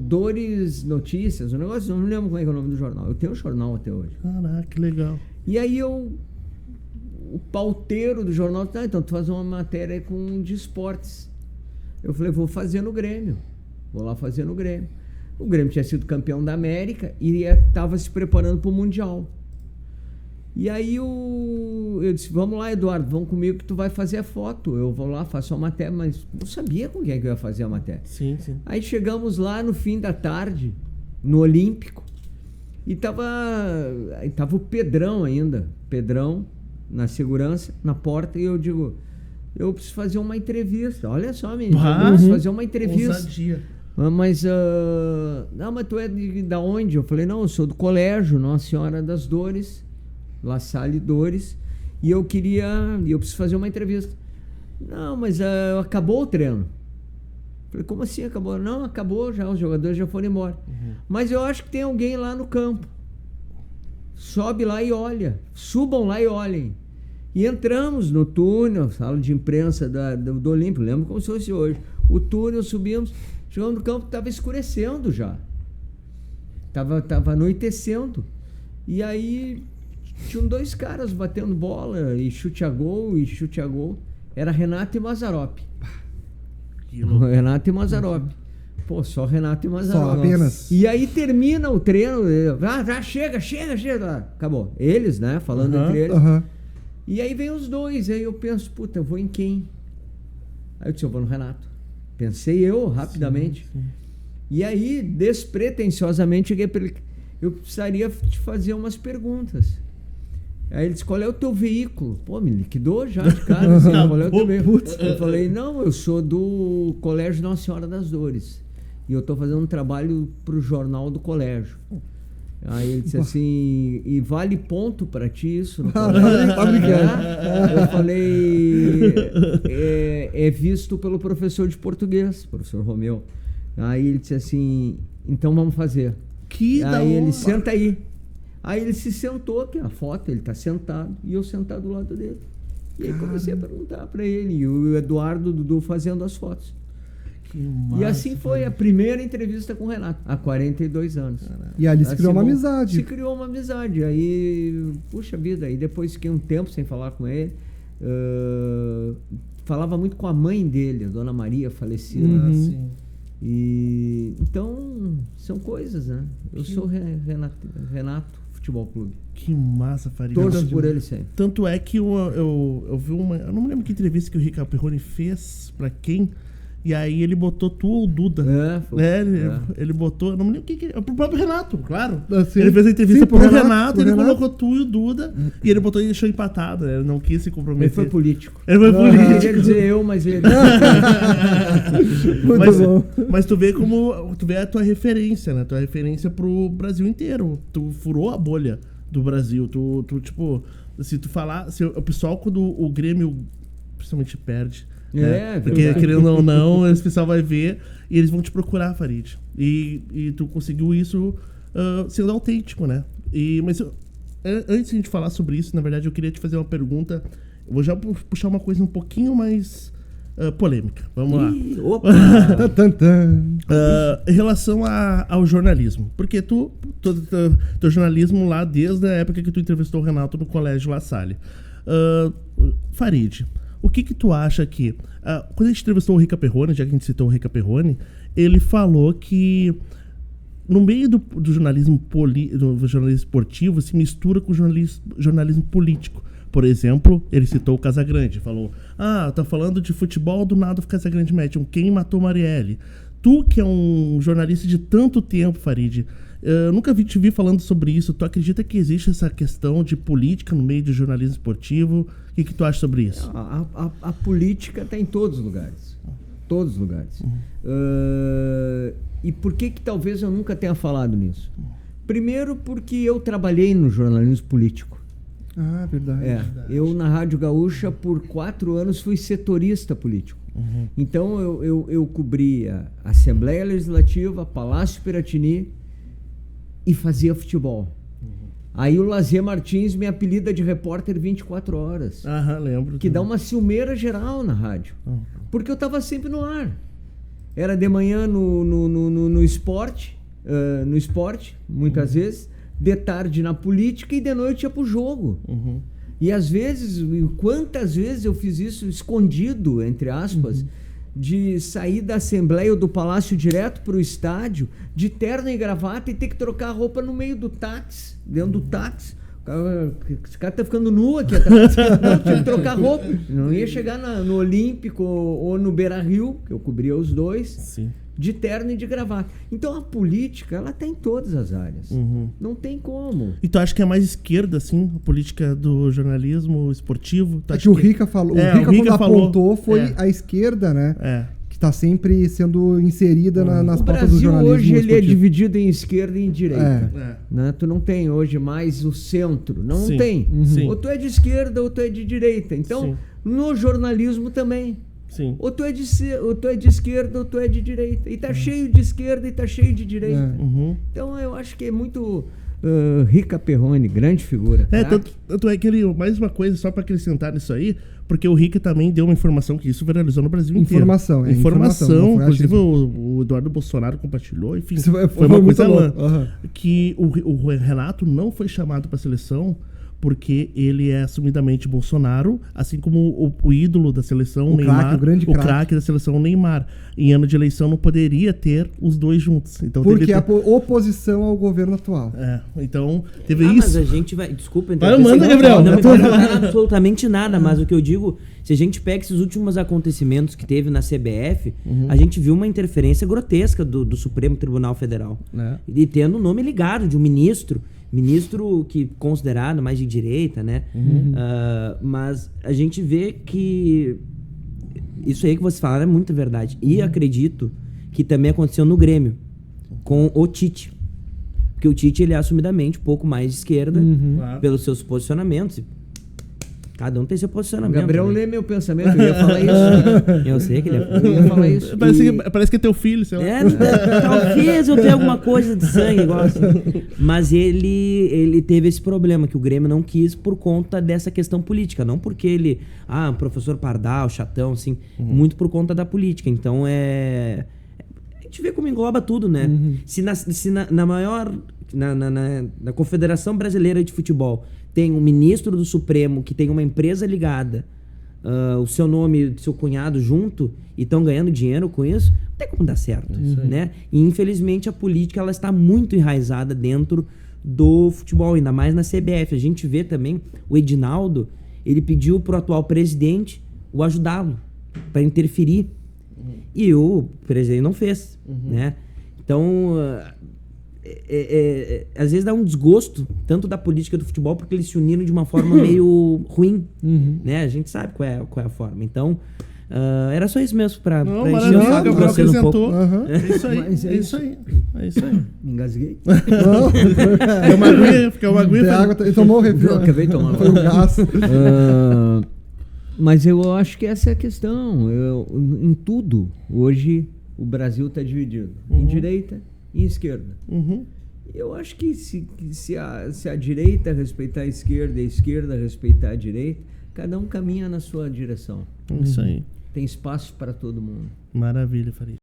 Dores Notícias, um negócio, não me lembro como é que é o nome do jornal. Eu tenho o jornal até hoje. Caraca, que legal. E aí o pauteiro do jornal disse, então tu faz uma matéria de esportes. Eu falei, vou fazer no Grêmio. Vou lá fazer no Grêmio. O Grêmio tinha sido campeão da América e estava se preparando para o Mundial. E aí eu disse, vamos lá, Eduardo, vamos comigo que tu vai fazer a foto. Eu vou lá, faço a matéria, mas não sabia com quem é que eu ia fazer a matéria. Sim, sim. Aí chegamos lá no fim da tarde, no Olímpico, e tava o Pedrão ainda. Pedrão na segurança, na porta, e eu digo, eu preciso fazer uma entrevista. Olha só, menino, eu preciso fazer uma entrevista. Ousadia. Mas, não, mas tu é da onde? Eu falei, não, eu sou do colégio Nossa Senhora das Dores, La Salle Dores, e eu preciso fazer uma entrevista. Não, mas acabou o treino. Falei, como assim acabou? Não, acabou já, os jogadores já foram embora. Mas eu acho que tem alguém lá no campo. Sobe lá e olha. Subam lá e olhem. E entramos no túnel, sala de imprensa do Olímpico, lembro como se fosse hoje. O túnel, subimos, chegamos no campo, estava escurecendo já. Tava anoitecendo. E aí tinham 2 caras batendo bola, e chute a gol. Era Renato e Mazzaropi. Renato e Mazzaropi. Pô, só Renato e Mazzaropi. Só apenas. E aí termina o treino. Chega. Acabou. Eles, né? Falando entre eles. E aí vem os 2. Aí eu penso, puta, eu vou em quem? Aí eu disse, eu vou no Renato. Pensei eu, rapidamente. Sim. E aí, despretensiosamente, cheguei para ele. Eu precisaria te fazer umas perguntas. Aí ele disse, qual é o teu veículo? Pô, me liquidou já de cara. Assim, qual é o teu veículo? Eu falei, não, eu sou do Colégio Nossa Senhora das Dores. E eu estou fazendo um trabalho para o jornal do colégio. Aí ele disse assim, e vale ponto para ti isso? No eu falei, é visto pelo professor de português, professor Romeu. Aí ele disse assim, então vamos fazer. Aí ele, senta aí. Aí ele se sentou, que é a foto, ele está sentado, e eu sentado do lado dele. E aí comecei a perguntar para ele, e o Eduardo, o Dudu fazendo as fotos. Massa, e assim foi a primeira entrevista com o Renato, há 42 anos. E ali se criou uma amizade. Se criou uma amizade. Aí, puxa vida, aí depois fiquei um tempo sem falar com ele. Falava muito com a mãe dele, a Dona Maria, falecida. Sim. E então, são coisas, né? Eu sou Renato Futebol Clube. Que massa, Farid. Torço por ele sempre. Tanto é que eu vi uma... Eu não me lembro que entrevista que o Ricardo Perrone fez pra quem... E aí ele botou tu ou o Duda. Ele botou... Eu não me lembro quem que... Pro próprio Renato, claro. Assim, ele fez a entrevista pro Renato, ele colocou tu e o Duda. E ele botou e deixou empatado. Ele não quis se comprometer. Ele foi político. Ele queria dizer eu, mas ele... mas tu vê como... Tu vê a tua referência, né? Tua referência pro Brasil inteiro. Tu furou a bolha do Brasil. Tu tipo... Se tu falar... O pessoal, quando o Grêmio principalmente perde... porque querendo ou não, esse pessoal vai ver e eles vão te procurar, Farid. E tu conseguiu isso sendo autêntico, né? Mas antes de a gente falar sobre isso, na verdade eu queria te fazer uma pergunta. Eu vou já puxar uma coisa um pouquinho mais polêmica. Vamos lá. Em relação ao jornalismo. Porque teu jornalismo lá desde a época que tu entrevistou o Renato no Colégio La Salle. Farid, o que tu acha que... quando a gente entrevistou o Rica Perrone, já que a gente citou o Rica Perrone, ele falou que no meio do jornalismo esportivo se mistura com o jornalismo político. Por exemplo, ele citou o Casagrande, falou, tá falando de futebol, do nada o Casagrande mete quem matou Marielle. Tu, que é um jornalista de tanto tempo, Farid, nunca te vi falando sobre isso. Tu acredita que existe essa questão de política no meio do jornalismo esportivo? O que tu acha sobre isso? A política está em todos os lugares. Todos os lugares. E por que talvez eu nunca tenha falado nisso? Primeiro porque eu trabalhei no jornalismo político. Verdade. Eu na Rádio Gaúcha por 4 anos fui setorista político. Então eu cobria Assembleia Legislativa, Palácio Piratini e fazia futebol. Aí o Lazier Martins me apelida de repórter 24 horas. Lembro. Que dá uma ciumeira geral na rádio. Porque eu estava sempre no ar. Era de manhã no esporte, muitas vezes, de tarde na política e de noite ia pro jogo. E às vezes, quantas vezes eu fiz isso escondido, entre aspas, de sair da Assembleia ou do Palácio direto pro estádio, de terno e gravata e ter que trocar a roupa no meio do táxi, dentro do táxi. Esse cara tá ficando nu aqui atrás. Não, tinha que trocar roupa. Não ia chegar no Olímpico ou no Beira-Rio, que eu cobria os dois. Sim. De terno e de gravata. Então a política, ela tá em todas as áreas. Não tem como. E tu acha que é mais esquerda, assim, a política do jornalismo esportivo? Tu É acha que o Rica falou. O Rica, quando apontou, foi a esquerda, né? Que está sempre sendo inserida nas pautas do jornalismo. O Brasil hoje ele é esportivo. dividido em esquerda e em direita. Né? Tu não tem hoje mais o centro. Não tem. Sim. Ou tu é de esquerda ou tu é de direita. Então, no jornalismo também. Sim. Ou tu é de esquerda ou tu é de direita. E tá cheio de esquerda e tá cheio de direita. Então eu acho que é muito... Rica Perrone, grande figura. Tanto é que ele, mais uma coisa, só para acrescentar nisso aí, porque o Rica também deu uma informação que isso viralizou no Brasil inteiro. Informação, inclusive o Eduardo Bolsonaro compartilhou, enfim, foi uma coisa lá. Que o Renato não foi chamado para a seleção porque ele é assumidamente Bolsonaro, assim como o ídolo da seleção, o Neymar, craque, o grande craque. craque da seleção, Neymar. Em ano de eleição não poderia ter os dois juntos. Então, porque a oposição ao governo atual. Então teve isso. Mas a gente vai... Desculpa, manda, Gabriel. Não me perguntaram absolutamente nada, mas o que eu digo, se a gente pega esses últimos acontecimentos que teve na CBF, a gente viu uma interferência grotesca do Supremo Tribunal Federal. E tendo o nome ligado de um ministro que considerado mais de direita, né? Mas a gente vê que isso aí que vocês falaram é muita verdade. E acredito que também aconteceu no Grêmio, com o Tite. Porque o Tite, ele é assumidamente um pouco mais de esquerda, pelos seus posicionamentos. Cada um tem seu posicionamento. O Gabriel lê meu pensamento, eu ia falar isso. Eu sei que ele Eu ia falar isso. Parece que é teu filho, sei lá. Talvez eu tenha alguma coisa de sangue igual assim. Mas ele teve esse problema, que o Grêmio não quis por conta dessa questão política. Não porque ele... um professor Pardal, chatão, assim. Muito por conta da política. Então a gente vê como engloba tudo, né? Se na maior... Na Confederação Brasileira de Futebol tem um ministro do Supremo que tem uma empresa ligada, o seu nome e seu cunhado junto, e estão ganhando dinheiro com isso, não tem como dar certo, né? E infelizmente a política ela está muito enraizada dentro do futebol, ainda mais na CBF. A gente vê também o Edinaldo, ele pediu pro atual presidente o ajudá-lo para interferir, e o presidente não fez, né? Então às vezes dá um desgosto tanto da política do futebol, porque eles se uniram de uma forma meio ruim, né? A gente sabe qual é a forma. Então era só isso mesmo pra encher o saco de vocês um pouco. É isso aí. Me engasguei. Fica uma aguinha. Ele tomou o refri. Acabei de tomar. Foi um gás. Mas eu acho que essa é a questão. Em tudo, hoje, o Brasil está dividido. Em direita e esquerda. Eu acho que se a direita respeitar a esquerda e a esquerda respeitar a direita, cada um caminha na sua direção. Isso aí. Tem espaço para todo mundo. Maravilha, Farid.